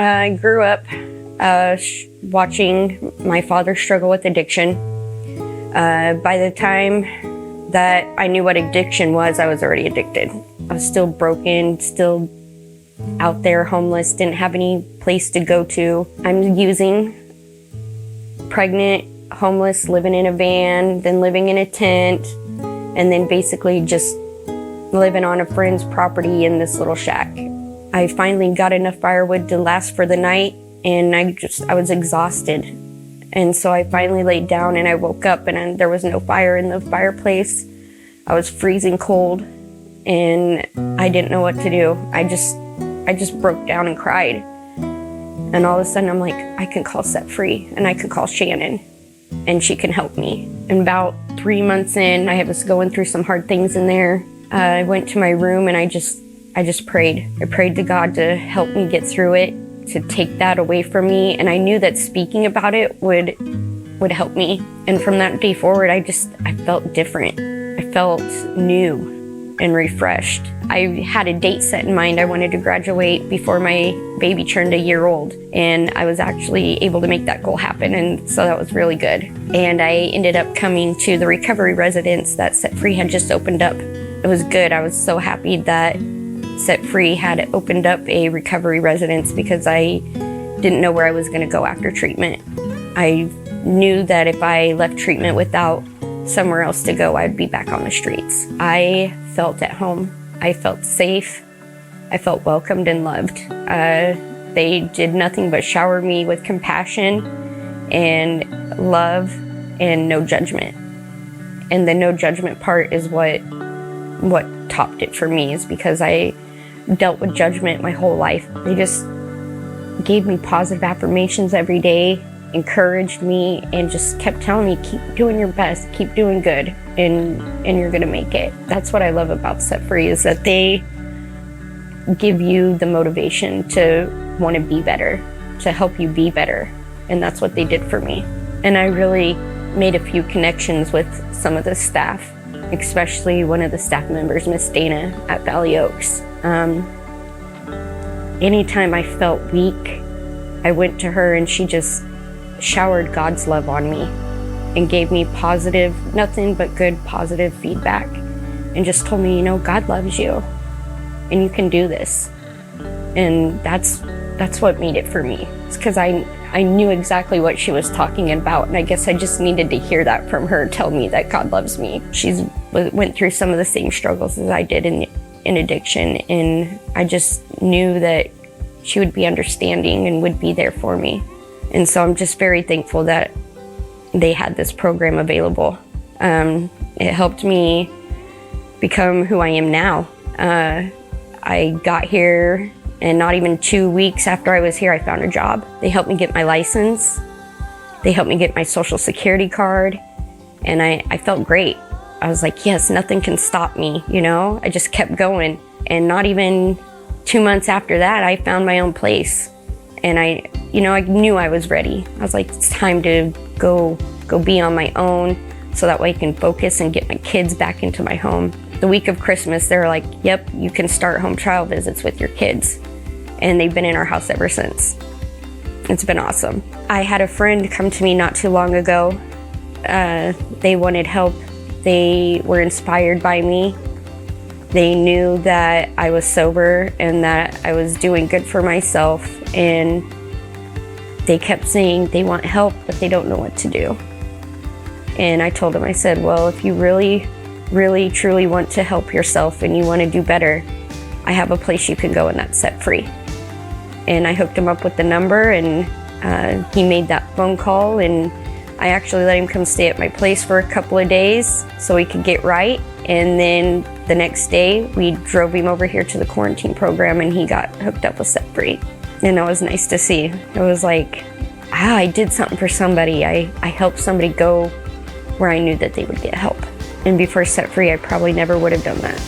I grew up watching my father struggle with addiction. By the time that I knew what addiction was, I was already addicted. I was still broken, still out there, homeless, didn't have any place to go to. I'm using, pregnant, homeless, living in a van, then living in a tent, and then basically just living on a friend's property in this little shack. I finally got enough firewood to last for the night, and I was exhausted. And so I finally laid down and I woke up and there was no fire in the fireplace. I was freezing cold and I didn't know what to do. I just broke down and cried. And all of a sudden I'm like, I can call Set Free and I can call Shannon and she can help me. And about 3 months in, I was going through some hard things in there. I went to my room and I just prayed. I prayed to God to help me get through it, to take that away from me. And I knew that speaking about it would help me. And from that day forward, I felt different. I felt new and refreshed. I had a date set in mind. I wanted to graduate before my baby turned a year old. And I was actually able to make that goal happen. And so that was really good. And I ended up coming to the recovery residence that Set Free had just opened up. It was good. I was so happy that Set Free had opened up a recovery residence because I didn't know where I was going to go after treatment. I knew that if I left treatment without somewhere else to go, I'd be back on the streets. I felt at home. I felt safe. I felt welcomed and loved. They did nothing but shower me with compassion and love and no judgment. And the no judgment part is what topped it for me, is because I dealt with judgment my whole life. They just gave me positive affirmations every day, encouraged me, and just kept telling me, keep doing your best, keep doing good, and you're gonna make it. That's what I love about Set Free, is that they give you the motivation to want to be better, to help you be better. And that's what they did for me. And I really made a few connections with some of the staff, especially one of the staff members, Miss Dana at Valley Oaks. Anytime I felt weak, I went to her and she just showered God's love on me and gave me positive, nothing but good positive feedback, and just told me, God loves you and you can do this. And that's what made it for me. It's because I knew exactly what she was talking about, and I guess I just needed to hear that from her, tell me that God loves me. She's went through some of the same struggles as I did in addiction, and I just knew that she would be understanding and would be there for me. And so I'm just very thankful that they had this program available. It helped me become who I am now. I got here, and not even 2 weeks after I was here, I found a job. They helped me get my license. They helped me get my social security card. And I felt great. I was like, yes, nothing can stop me, I just kept going. And not even 2 months after that, I found my own place. And I knew I was ready. I was like, it's time to go be on my own so that way I can focus and get my kids back into my home. The week of Christmas, they were like, yep, you can start home trial visits with your kids. And they've been in our house ever since. It's been awesome. I had a friend come to me not too long ago. They wanted help. They were inspired by me. They knew that I was sober and that I was doing good for myself. And they kept saying they want help, but they don't know what to do. And I told them, I said, well, if you really, really, truly want to help yourself and you want to do better, I have a place you can go, and that's Set Free. And I hooked him up with the number, and he made that phone call, and I actually let him come stay at my place for a couple of days so he could get right. And then the next day we drove him over here to the quarantine program, and he got hooked up with Set Free. And that was nice to see. It was like, I did something for somebody. I helped somebody go where I knew that they would get help. And before Set Free, I probably never would have done that.